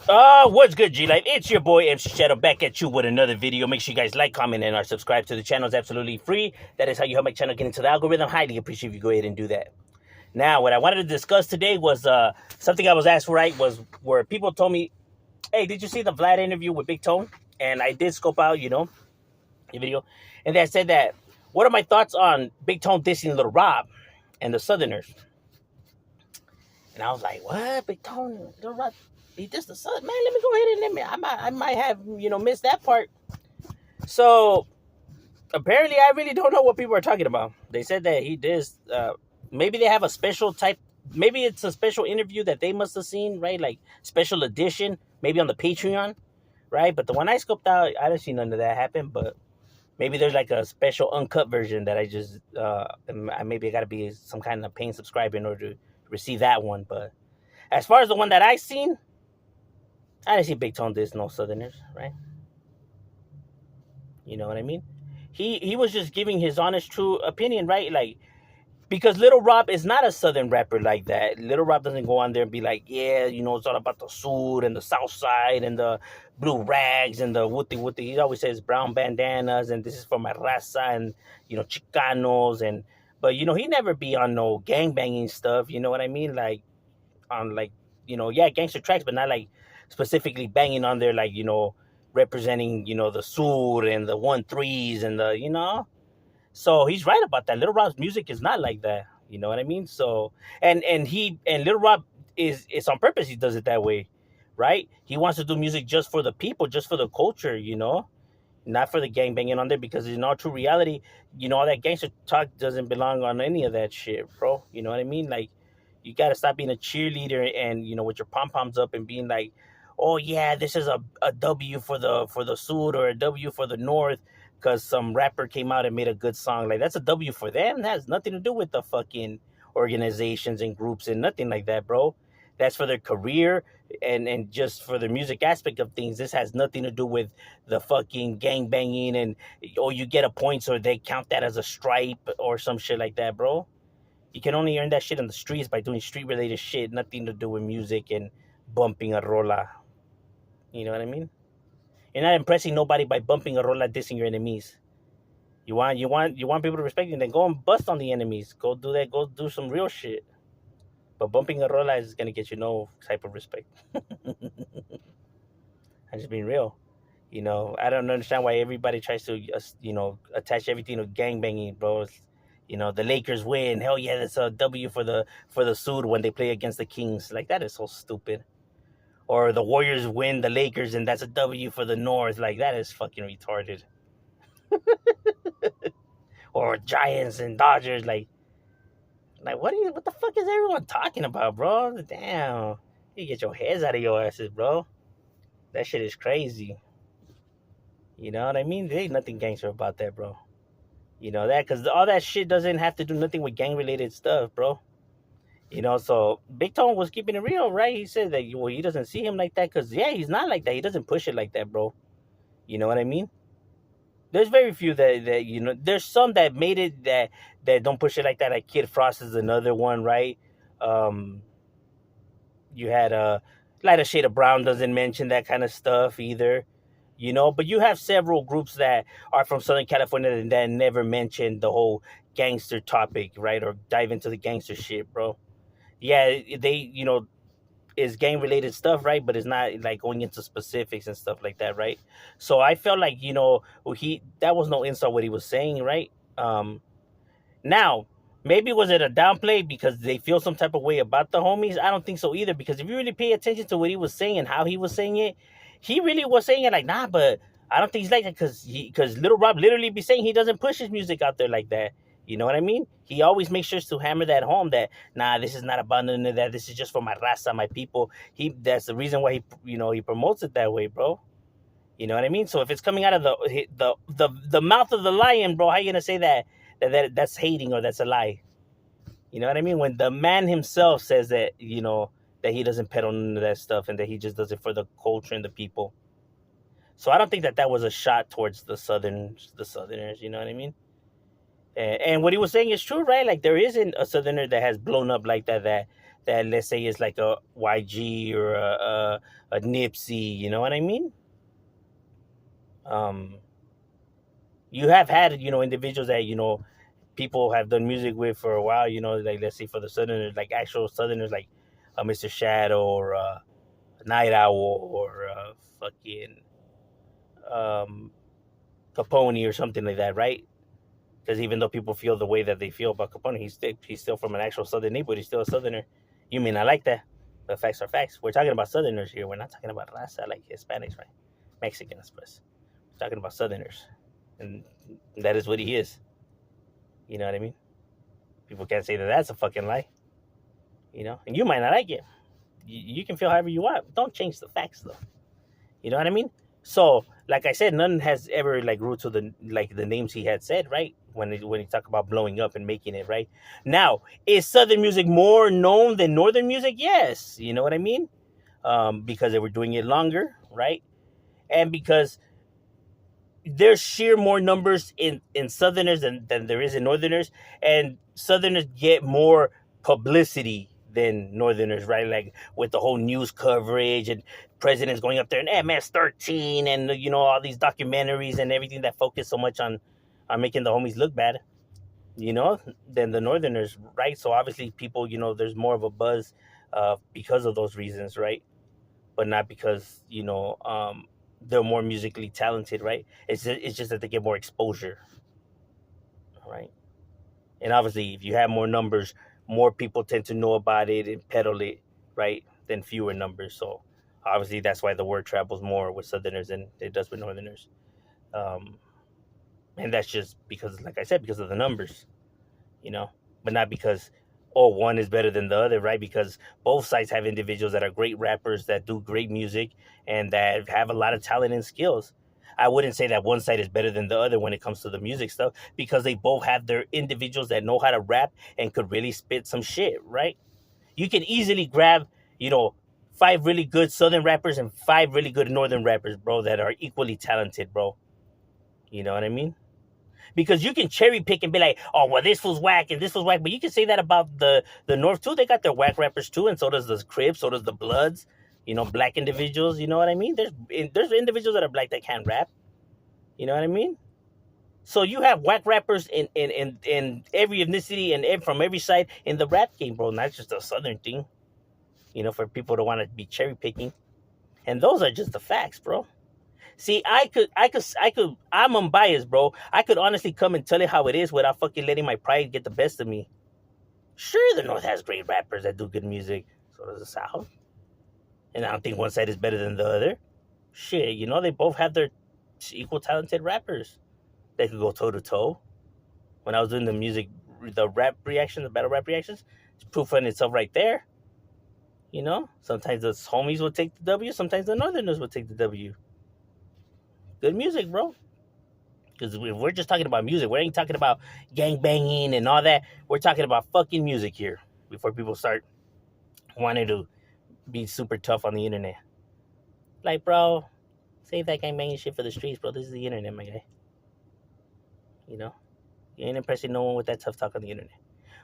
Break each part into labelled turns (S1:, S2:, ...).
S1: What's good, G-Life? It's your boy MC Shadow back at you with another video. Make sure you guys like, comment, and subscribe to the channel. It's absolutely free. That is how you help my channel get into the algorithm. Highly appreciate if you go ahead and do that. Now, what I wanted to discuss today was something I was asked, right, was where people told me, hey, did you see the Vlad interview with Big Tone? And I did scope out, the video. And they said that, what are my thoughts on Big Tone dissing Little Rob and the Southerners? And I was like, what? Big Tone, Little Rob, he dissed the Southern? Man, let me go ahead and I might have, missed that part. So apparently, I really don't know what people are talking about. They said that he did. Maybe they have a special type. Maybe it's a special interview that they must have seen, right? Like special edition, maybe on the Patreon, right? But the one I scoped out, I didn't see none of that happen. But maybe there's like a special uncut version that I just maybe I got to be some kind of paying subscriber in order to receive that one. But as far as the one that I seen, I didn't see Big Tone diss no Southerners, right? You know what I mean? He was just giving his honest, true opinion, right? Like, because Little Rob is not a Southern rapper like that. Little Rob doesn't go on there and be like, yeah, it's all about the Sud and the South Side and the blue rags and the wooty wooty. He always says brown bandanas and this is for my raza and, Chicanos. But, he never be on no gangbanging stuff. You know what I mean? Like, on like, yeah, gangster tracks, but not like specifically banging on there, like, representing, the Sud and the 1-3s and So he's right about that. Little Rob's music is not like that. You know what I mean? So and Little Rob it's on purpose. He does it that way, right? He wants to do music just for the people, just for the culture. Not for the gang banging on there because in all true reality, all that gangster talk doesn't belong on any of that shit, bro. You know what I mean? Like, you gotta stop being a cheerleader and with your pom poms up and being like, oh yeah, this is a W for the Sud or a W for the North because some rapper came out and made a good song. Like, that's a W for them. That has nothing to do with the fucking organizations and groups and nothing like that, bro. That's for their career and just for the music aspect of things. This has nothing to do with the fucking gang banging and you get a point so they count that as a stripe or some shit like that, bro. You can only earn that shit on the streets by doing street related shit, nothing to do with music and bumping a rola. You know what I mean? You're not impressing nobody by bumping a rola dissing your enemies. You want people to respect you, then go and bust on the enemies. Go do that, go do some real shit. But bumping a rola is gonna get you no type of respect. I'm just being real. I don't understand why everybody tries to, attach everything to gang banging, bro. The Lakers win. Hell yeah, that's a W for the Sud when they play against the Kings. Like, that is so stupid. Or the Warriors win the Lakers and that's a W for the North. Like, that is fucking retarded. Or Giants and Dodgers. Like what the fuck is everyone talking about, bro? Damn, you get your heads out of your asses, bro. That shit is crazy. You know what I mean? There ain't nothing gangster about that, bro. You know that because all that shit doesn't have to do nothing with gang related stuff, bro. So Big Tone was keeping it real, right? He said that he doesn't see him like that because yeah, he's not like that. He doesn't push it like that, bro. You know what I mean? There's very few that There's some that made it that don't push it like that. Like Kid Frost is another one, right? Um, you had Light a Shade of Brown doesn't mention that kind of stuff either. But you have several groups that are from Southern California that never mention the whole gangster topic, right? Or dive into the gangster shit, bro. Yeah, they, is gang related stuff, right? But it's not like going into specifics and stuff like that, right? So I felt like, he that was no insult what he was saying, right? Now, maybe was it a downplay because they feel some type of way about the homies? I don't think so either. Because if you really pay attention to what he was saying and how he was saying it, he really was saying it like, nah, but I don't think he's like that because Little Rob literally be saying he doesn't push his music out there like that. You know what I mean? He always makes sure to hammer that home that nah, this is not about none of that. This is just for my raza, my people. That's the reason why he promotes it that way, bro. You know what I mean? So if it's coming out of the mouth of the lion, bro, how you gonna say that's hating or that's a lie? You know what I mean? When the man himself says that that he doesn't peddle none of that stuff and that he just does it for the culture and the people. So I don't think that was a shot towards the Southerners. You know what I mean? And what he was saying is true, right? Like, there isn't a Southerner that has blown up like that that, let's say, is like a YG or a Nipsey. You know what I mean? Um, you have had, individuals that, people have done music with for a while. Like, let's say, for the Southerners, like actual Southerners, like Mr. Shadow or Night Owl or fucking um, Capone or something like that, right? Because even though people feel the way that they feel about Capone, he's still from an actual Southern neighborhood. He's still a Southerner. You may not like that, but facts are facts. We're talking about Southerners here. We're not talking about Raza like Hispanics, right? Mexicans, but we're talking about Southerners, and that is what he is. You know what I mean? People can't say that that's a fucking lie. And you might not like it. You can feel however you want. Don't change the facts, though. You know what I mean? So, like I said, none has ever like ruled to the names he had said, right? When he talked about blowing up and making it, right? Now, is Southern music more known than Northern music? Yes. You know what I mean? Because they were doing it longer, right? And because there's sheer more numbers in Southerners than there is in Northerners, and Southerners get more publicity than Northerners, right? Like with the whole news coverage and presidents going up there and MS-13 and all these documentaries and everything that focus so much on making the homies look bad, than the Northerners, right? So obviously people, there's more of a buzz because of those reasons, right? But not because they're more musically talented, right? It's just that they get more exposure, right? And obviously, if you have more numbers, more people tend to know about it and peddle it, right? Than fewer numbers. So obviously, that's why the word travels more with Southerners than it does with Northerners. Um, and that's just because, like I said, because of the numbers, you know, but not because one is better than the other, right? Because both sides have individuals that are great rappers that do great music and that have a lot of talent and skills. I wouldn't say that one side is better than the other when it comes to the music stuff because they both have their individuals that know how to rap and could really spit some shit, right? You can easily grab, five really good southern rappers and five really good northern rappers, bro, that are equally talented, bro. You know what I mean? Because you can cherry pick and be like, oh, well, this was whack and this was whack, but you can say that about the North too. They got their whack rappers too, and so does the Crips, so does the Bloods. Black individuals. You know what I mean? There's individuals that are black that can't rap. You know what I mean? So you have whack rappers in every ethnicity and from every side in the rap game, bro. Not just a southern thing. For people to want to be cherry picking, and those are just the facts, bro. See, I'm unbiased, bro. I could honestly come and tell it how it is without fucking letting my pride get the best of me. Sure, the North has great rappers that do good music. So does the South. And I don't think one side is better than the other. Shit, they both have their equal talented rappers. They could go toe to toe. When I was doing the rap reactions, the battle rap reactions, it's proof in itself right there. Sometimes the homies will take the W, sometimes the Northerners will take the W. Good music, bro. Because we're just talking about music. We ain't talking about gang banging and all that. We're talking about fucking music here before people start wanting to be super tough on the internet. Like, bro, save that gang banging shit for the streets, bro. This is the internet, my guy. You ain't impressing no one with that tough talk on the internet.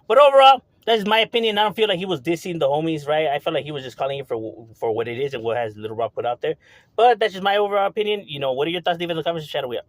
S1: But overall, that's my opinion. I don't feel like he was dissing the homies, right? I feel like he was just calling it for what it is and what has Little Rock put out there. But that's just my overall opinion. What are your thoughts? Leave it in the comments and shout it up.